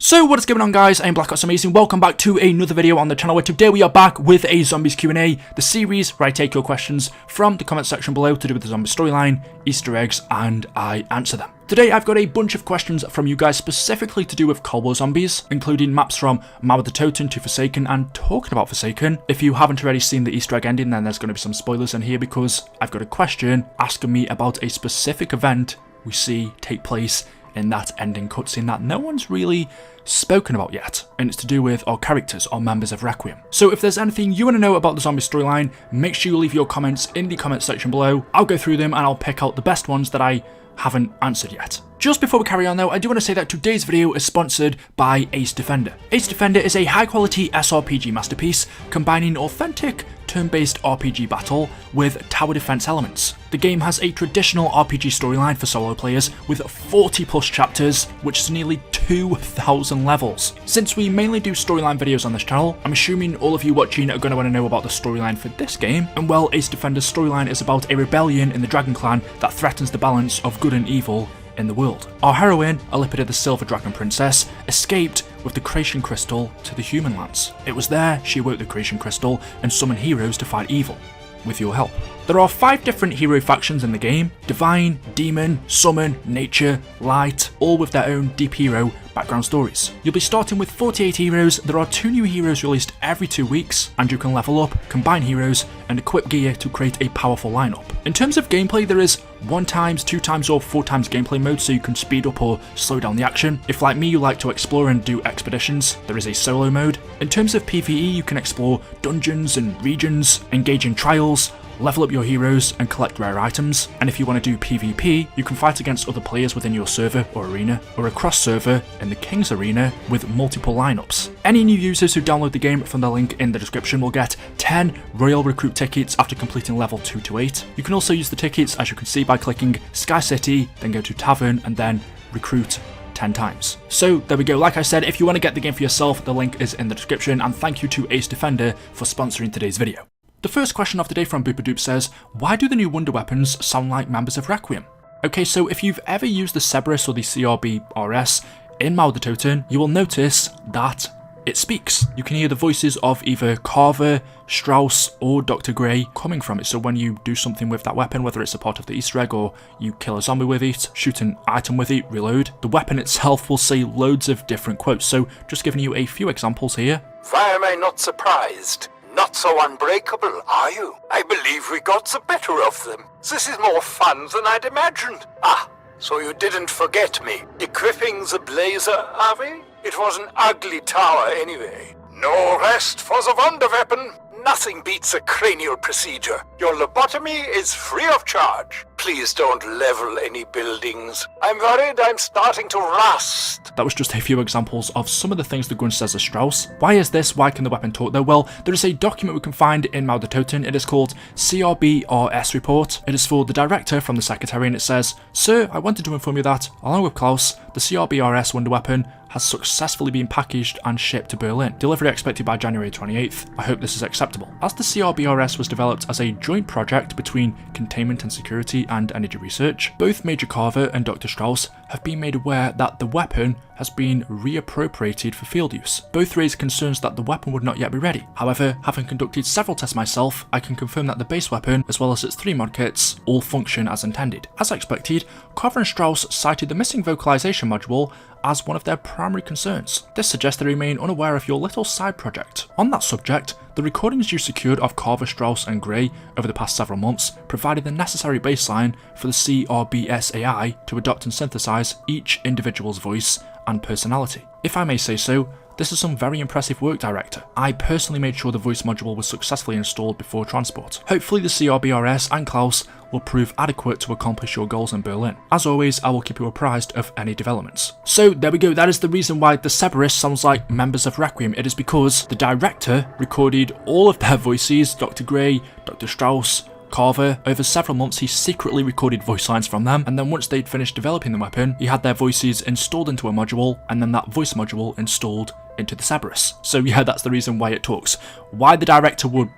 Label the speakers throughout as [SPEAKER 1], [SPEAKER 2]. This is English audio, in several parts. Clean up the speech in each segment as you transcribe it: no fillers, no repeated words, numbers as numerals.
[SPEAKER 1] So what is going on, guys? I'm Black Ops Amazing. Welcome back to another video on the channel, where today we are back with a Zombies Q&A, the series where I take your questions from the comment section below to do with the zombie storyline, Easter eggs, and I answer them. Today I've got a bunch of questions from you guys specifically to do with Cold War zombies, including maps from Richtofen to Forsaken. And talking about Forsaken, if you haven't already seen the Easter egg ending, then there's going to be some spoilers in here because I've got a question asking me about a specific event we see take place in that ending cutscene that no one's really spoken about yet, and it's to do with our characters or members of Requiem. So if there's anything you want to know about the zombie storyline, make sure you leave your comments in the comment section below. I'll go through them and I'll pick out the best ones that I haven't answered yet. Just before we carry on though, I do want to say that today's video is sponsored by Ace Defender. Ace Defender is a high quality SRPG masterpiece combining authentic turn-based RPG battle with tower defense elements. The game has a traditional RPG storyline for solo players with 40 plus chapters, which is nearly 2,000 levels. Since we mainly do storyline videos on this channel, I'm assuming all of you watching are going to want to know about the storyline for this game, and well, Ace Defender's storyline is about a rebellion in the Dragon Clan that threatens the balance of good and evil in the world. Our heroine, Alipida the Silver Dragon Princess, escaped with the Creation Crystal to the human lands. It was there she awoke the Creation Crystal and summoned heroes to fight evil, with your help. There are 5 different hero factions in the game: Divine, Demon, Summon, Nature, Light, all with their own deep hero background stories. You'll be starting with 48 heroes. There are 2 new heroes released every 2 weeks, and you can level up, combine heroes, and equip gear to create a powerful lineup. In terms of gameplay, there is 1x, 2x, or 4x gameplay mode, so you can speed up or slow down the action. If like me you like to explore and do expeditions, there is a solo mode. In terms of PvE, you can explore dungeons and regions, engage in trials, level up your heroes, and collect rare items. And if you want to do PvP, you can fight against other players within your server or arena, or across server in the King's Arena with multiple lineups. Any new users who download the game from the link in the description will get 10 Royal Recruit tickets after completing level 2 to 8. You can also use the tickets, as you can see, by clicking Sky City, then go to Tavern, and then Recruit 10 times. So there we go. Like I said, if you want to get the game for yourself, the link is in the description, and thank you to Ace Defender for sponsoring today's video. The first question of the day from Boopadoop says, why do the new wonder weapons sound like members of Requiem? Okay, so if you've ever used the Cerberus or the CRB-RS in Richtofen, you will notice that it speaks. You can hear the voices of either Carver, Strauss, or Dr. Grey coming from it. So when you do something with that weapon, whether it's a part of the Easter egg or you kill a zombie with it, shoot an item with it, reload, the weapon itself will say loads of different quotes. So just giving you a few examples here.
[SPEAKER 2] Why am I not surprised? Not so unbreakable, are you? I believe we got the better of them. This is more fun than I'd imagined. Ah, so you didn't forget me. Equipping the blazer, are we? It was an ugly tower anyway. No rest for the wonder weapon. Nothing beats a cranial procedure. Your lobotomy is free of charge. Please don't level any buildings. I'm worried I'm starting to rust.
[SPEAKER 1] That was just a few examples of some of the things the gun says as Strauss. Why is this? Why can the weapon talk though? Well, there is a document we can find in Richtofen. It is called CRB-RS Report. It is for the director from the secretary, and it says, "Sir, I wanted to inform you that, along with Klaus, the CRB-RS wonder weapon has successfully been packaged and shipped to Berlin. Delivery expected by January 28th. I hope this is acceptable." As the CRB-RS was developed as a joint project between Containment and Security and Energy Research, both Major Carver and Dr. Strauss have been made aware that the weapon has been reappropriated for field use. Both raised concerns that the weapon would not yet be ready. However, having conducted several tests myself, I can confirm that the base weapon, as well as its 3 mod kits, all function as intended. As expected, Carver and Strauss cited the missing vocalization module as one of their primary concerns. This suggests they remain unaware of your little side project. On that subject, the recordings you secured of Carver, Strauss, and Grey over the past several months provided the necessary baseline for the CRBS AI to adopt and synthesize each individual's voice and personality. If I may say so, this is some very impressive work, Director. I personally made sure the voice module was successfully installed before transport. Hopefully the CRB-RS and Klaus will prove adequate to accomplish your goals in Berlin. As always, I will keep you apprised of any developments. So there we go, that is the reason why the Cerberus sounds like members of Requiem. It is because the director recorded all of their voices, Dr. Grey, Dr. Strauss, Carver. Over several months he secretly recorded voice lines from them, and then once they'd finished developing the weapon, he had their voices installed into a module, and then that voice module installed into the Cerberus. So yeah, that's the reason why it talks. Why the director would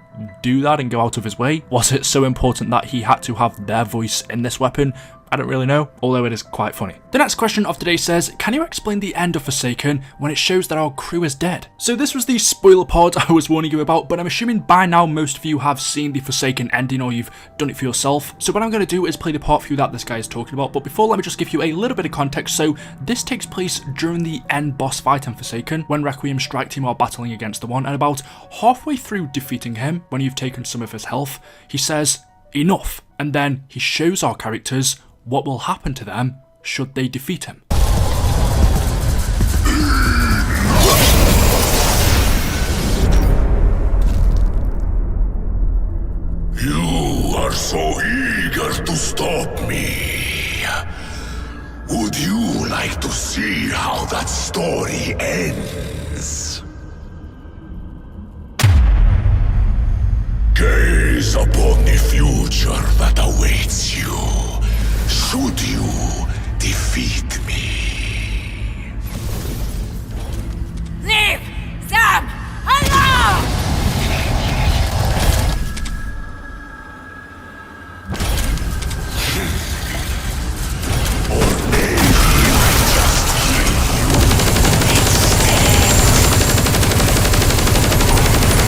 [SPEAKER 1] do that and go out of his way? Was it so important that he had to have their voice in this weapon? I don't really know, although it is quite funny. The next question of today says, can you explain the end of Forsaken when it shows that our crew is dead? So this was the spoiler pod I was warning you about, but I'm assuming by now most of you have seen the Forsaken ending or you've done it for yourself. So what I'm going to do is play the part for you that this guy is talking about, but before, let me just give you a little bit of context. So this takes place during the end boss fight in Forsaken, when Requiem strike team are battling against the One, and about halfway through defeating him, when you've taken some of his health, he says, enough, and then he shows our characters what will happen to them should they defeat him.
[SPEAKER 3] You are so eager to stop me. Would you like to see how that story ends? Gaze upon the future that awaits you, should you defeat me.
[SPEAKER 4] Leave them alone!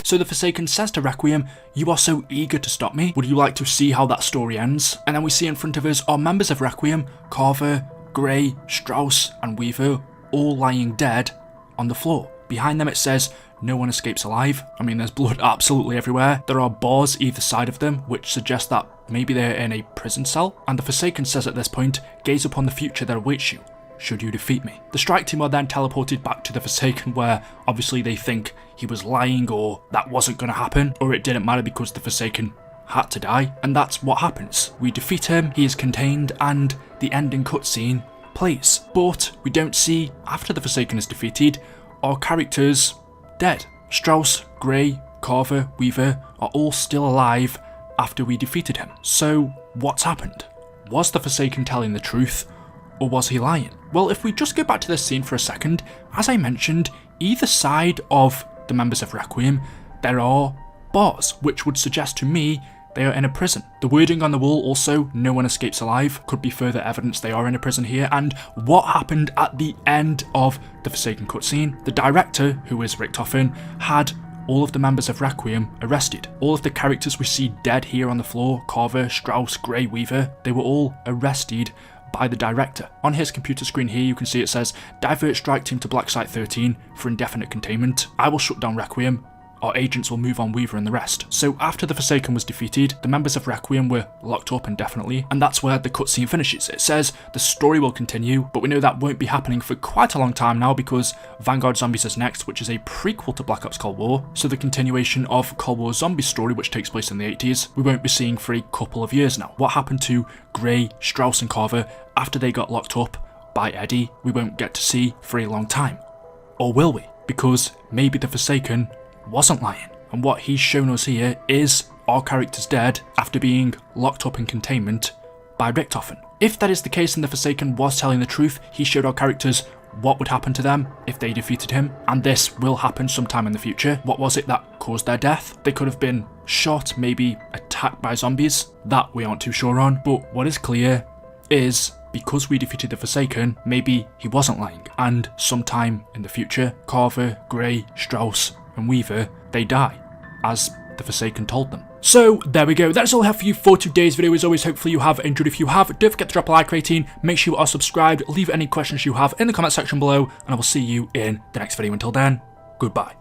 [SPEAKER 1] So the Forsaken says to Requiem, you are so eager to stop me, would you like to see how that story ends? And then we see in front of us are members of Requiem, Carver, Gray, Strauss and Weaver, all lying dead on the floor. Behind them it says, no one escapes alive. I mean, there's blood absolutely everywhere. There are bars either side of them, which suggests that maybe they're in a prison cell. And the Forsaken says at this point, gaze upon the future that awaits you, should you defeat me. The strike team are then teleported back to the Forsaken, where obviously they think he was lying or that wasn't going to happen, or it didn't matter because the Forsaken had to die. And that's what happens. We defeat him, he is contained, and the ending cutscene plays. But we don't see, after the Forsaken is defeated, our characters dead. Strauss, Gray, Carver, Weaver are all still alive after we defeated him. So what's happened? Was the Forsaken telling the truth, or was he lying? Well, if we just go back to this scene for a second, as I mentioned, either side of the members of Requiem, there are bars, which would suggest to me they are in a prison. The wording on the wall also, no one escapes alive, could be further evidence they are in a prison here. And what happened at the end of the Forsaken cutscene? The director, who is Richtofen, had all of the members of Requiem arrested. All of the characters we see dead here on the floor, Carver, Strauss, Gray, Weaver, they were all arrested by the director. On his computer screen here you can see it says, divert strike team to Black Site 13 for indefinite containment. I will shut down Requiem. Our agents will move on Weaver and the rest. So after the Forsaken was defeated, the members of Requiem were locked up indefinitely, and that's where the cutscene finishes. It says the story will continue, but we know that won't be happening for quite a long time now because Vanguard Zombies is next, which is a prequel to Black Ops Cold War. So the continuation of Cold War Zombies story, which takes place in the 80s, we won't be seeing for a couple of years now. What happened to Gray, Strauss and Carver after they got locked up by Eddie, we won't get to see for a long time. Or will we? Because maybe the Forsaken wasn't lying, and what he's shown us here is our characters dead after being locked up in containment by Richtofen. If that is the case and the Forsaken was telling the truth, he showed our characters what would happen to them if they defeated him, and this will happen sometime in the future. What was it that caused their death? They could have been shot, maybe attacked by zombies. That we aren't too sure on, but what is clear is because we defeated the Forsaken, maybe he wasn't lying, and sometime in the future, Carver, Gray, Strauss and Weaver, they die, as the Forsaken told them. So there we go, that's all I have for you for today's video. As always, hopefully you have enjoyed. If you have, don't forget to drop a like rating, make sure you are subscribed, leave any questions you have in the comment section below, and I will see you in the next video. Until then, goodbye.